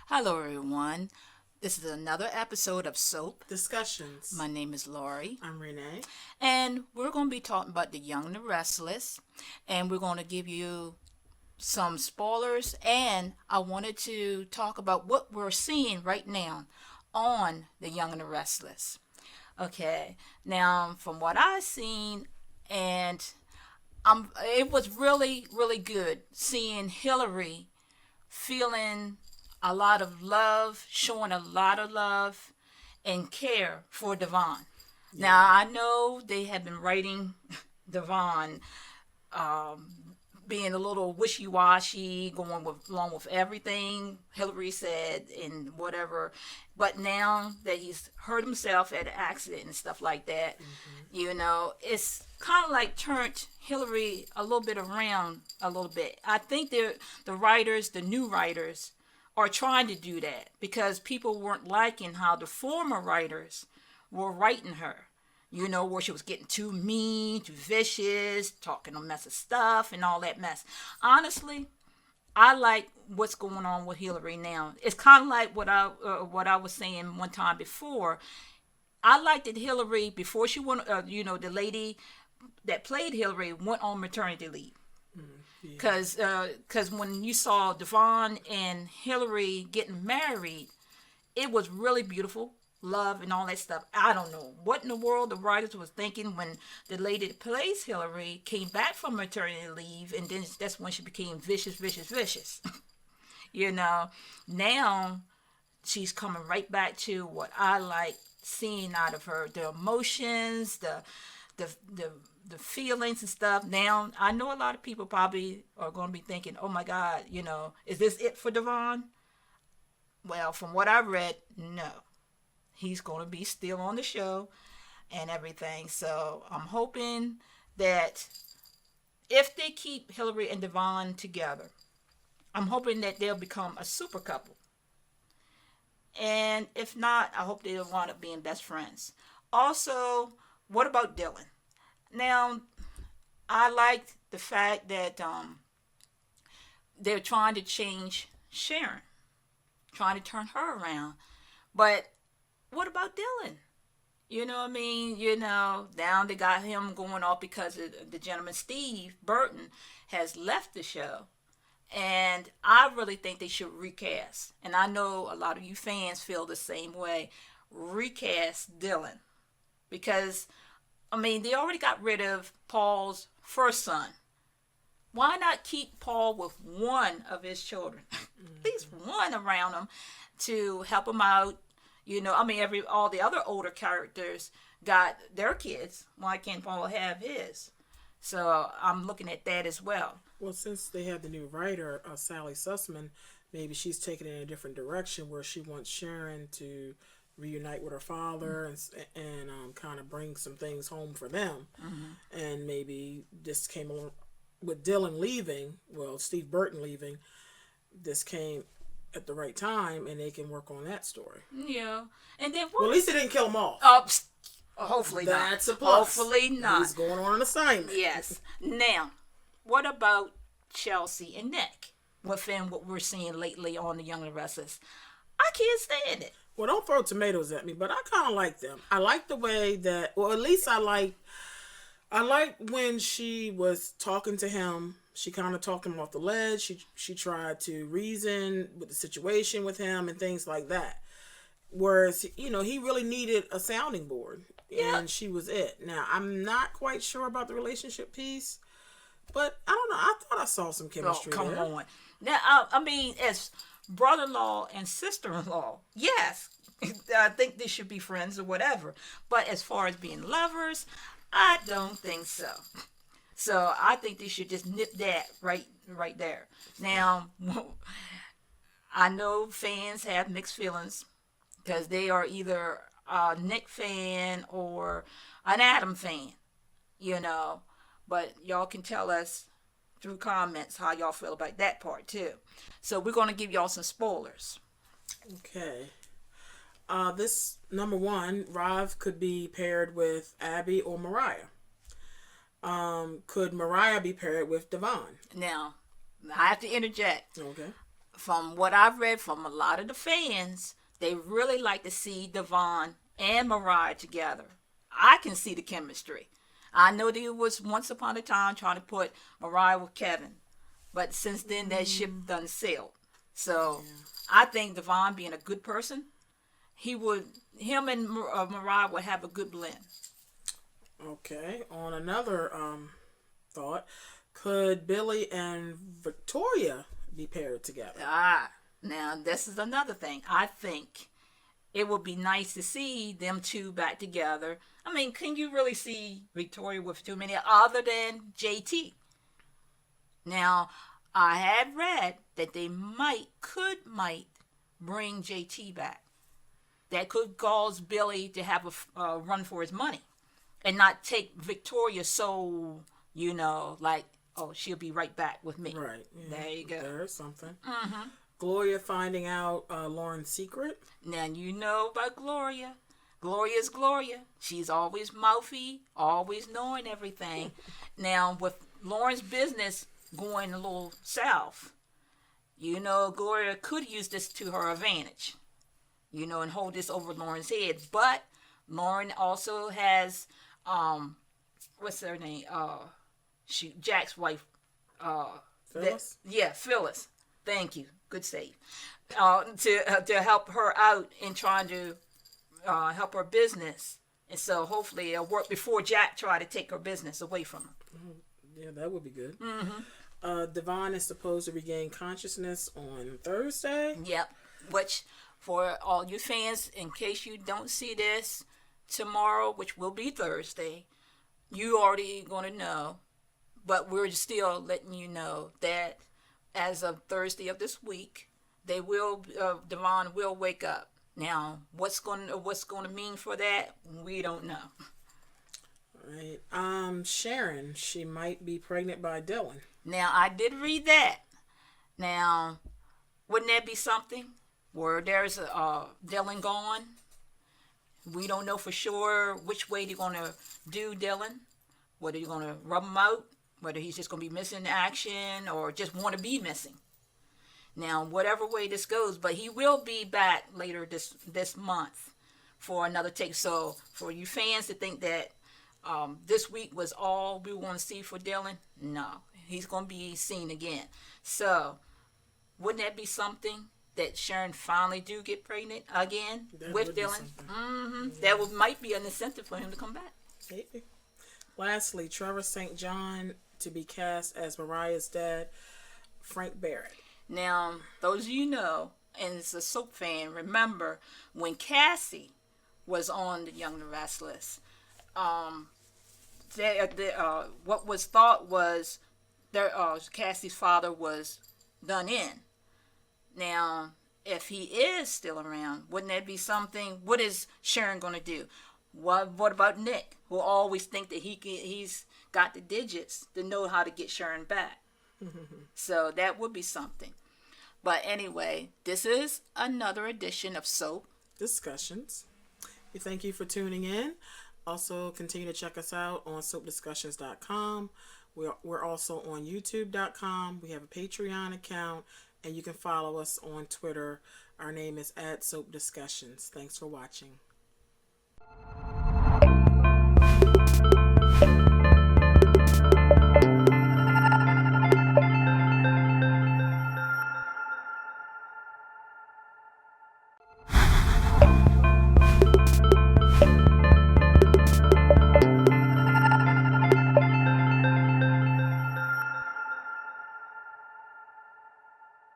Hello, everyone. This is another episode of Soap. Discussions. My name is Laurie, I'm Renee. and we're going to be talking about The Young and the Restless, and we're going to give you some spoilers, and I wanted to talk about what we're seeing right now on The Young and the Restless. Okay, now from what I've seen, and it was really, really good seeing Hilary feeling a lot of love, showing a lot of love and care for Devon. Now, I know they have been writing Devon um, being a little wishy-washy, going along with everything Hillary said and whatever. But now that he's hurt himself at an accident and stuff like that, it's kind of like turned Hillary a little bit around a little bit. I think the writers, the new writers, are trying to do that because people weren't liking how the former writers were writing her. Where she was getting too mean, too vicious, talking a mess of stuff and all that mess. Honestly, I like what's going on with Hillary now. It's kind of like what I was saying one time before. I liked that Hillary before she went. The lady that played Hillary went on maternity leave. Because when you saw Devon and Hillary getting married, it was really beautiful, love and all that stuff. I don't know what in the world the writers was thinking when the lady that plays Hillary came back from maternity leave, and then that's when she became vicious, vicious, vicious. Now she's coming right back to what I like seeing out of her, the emotions, the the the feelings and stuff. Now I know a lot of people probably are going to be thinking, "Oh my God, is this it for Devon?" Well, from what I read, no. He's going to be still on the show and everything. So I'm hoping that if they keep Hillary and Devon together, I'm hoping that they'll become a super couple. And if not, I hope they'll wind up being best friends. Also, what about Dylan? Now, I like the fact that they're trying to change Sharon, trying to turn her around. But what about Dylan? You know what I mean? Now they got him going off because the gentleman Steve Burton has left the show. And I really think they should recast. And I know a lot of you fans feel the same way. Recast Dylan. Because, they already got rid of Paul's first son. Why not keep Paul with one of his children? At least one around him to help him out. All the other older characters got their kids. Why can't Paul have his? So I'm looking at that as well. Well, since they have the new writer, Sally Sussman, maybe she's taking it in a different direction where she wants Sharon to reunite with her father and kind of bring some things home for them. Mm-hmm. And maybe this came along with Dylan leaving, Steve Burton leaving, this came at the right time and they can work on that story. Yeah. And then at least they didn't kill them off. Hopefully not. That's a plus. Hopefully not. He's going on an assignment. Yes. Now, what about Chelsea and Nick within what we're seeing lately on The Young and Restless? I can't stand it. Well, don't throw tomatoes at me, but I kind of like them. I like the way that, at least I like when she was talking to him. She kind of talked him off the ledge. She tried to reason with the situation with him and things like that. Whereas, he really needed a sounding board. Yeah. And she was it. Now, I'm not quite sure about the relationship piece, but I don't know. I thought I saw some chemistry there. Come on. Now, as brother-in-law and sister-in-law, yes, I think they should be friends or whatever. But as far as being lovers, I don't think so. So I think they should just nip that right there. Now, I know fans have mixed feelings because they are either a Nick fan or an Adam fan, But y'all can tell us through comments how y'all feel about that part too. So we're going to give y'all some spoilers. Okay. This number one, Rav could be paired with Abby or Mariah. Could Mariah be paired with Devon? Now, I have to interject. Okay. from what I've read from a lot of the fans, they really like to see Devon and Mariah together. I can see the chemistry. I know they was once upon a time trying to put Mariah with Kevin, but since then that ship done sailed. So I think Devon being a good person, him and Mariah would have a good blend. Okay. On another thought, could Billy and Victoria be paired together? Now this is another thing. I think it would be nice to see them two back together. I mean, can you really see Victoria with too many other than JT? Now, I had read that they might bring JT back. That could cause Billy to have a run for his money and not take Victoria so, like, oh, she'll be right back with me. Right. Yeah, there you go. There's something. Gloria finding out Lauren's secret. Now, you know about Gloria. Gloria's Gloria. She's always mouthy, always knowing everything. Now, with Lauren's business going a little south, Gloria could use this to her advantage, and hold this over Lauren's head. But Lauren also has, what's her name? Jack's wife. Phyllis? Phyllis. Thank you. Good save. To help her out in trying to help her business. And so hopefully it'll work before Jack try to take her business away from her. Yeah, that would be good. Devon is supposed to regain consciousness on Thursday. Yep. Which, for all you fans, in case you don't see this tomorrow, which will be Thursday, you already going to know. But we're still letting you know that as of Thursday of this week, Devon will wake up. Now, what's going to mean for that? We don't know. Right. Sharon, she might be pregnant by Dylan. Now, I did read that. Now, wouldn't that be something where there's Dylan gone? We don't know for sure which way they're going to do Dylan. Whether you're going to rub him out, whether he's just going to be missing in action or just want to be missing. Now, whatever way this goes, but he will be back later this month for another take. So, for you fans to think that this week was all we want to see for Dylan, no, he's going to be seen again. So, wouldn't that be something that Sharon finally do get pregnant again with Dylan? That might be an incentive for him to come back. Maybe. Lastly, Trevor St. John to be cast as Mariah's dad, Frank Barrett. Now, those of you know, and it's a soap fan, remember when Cassie was on The Young and Restless, what was thought was Cassie's father was done in. Now, if he is still around, wouldn't that be something? What is Sharon going to do? What about Nick, who always think that he's got the digits to know how to get Sharon back? So that would be something. But anyway, this is another edition of Soap Discussions. We thank you for tuning in. Also, continue to check us out on soapdiscussions.com. We're also on youtube.com. We have a Patreon account, and you can follow us on Twitter. Our name is @soapdiscussions. Thanks for watching.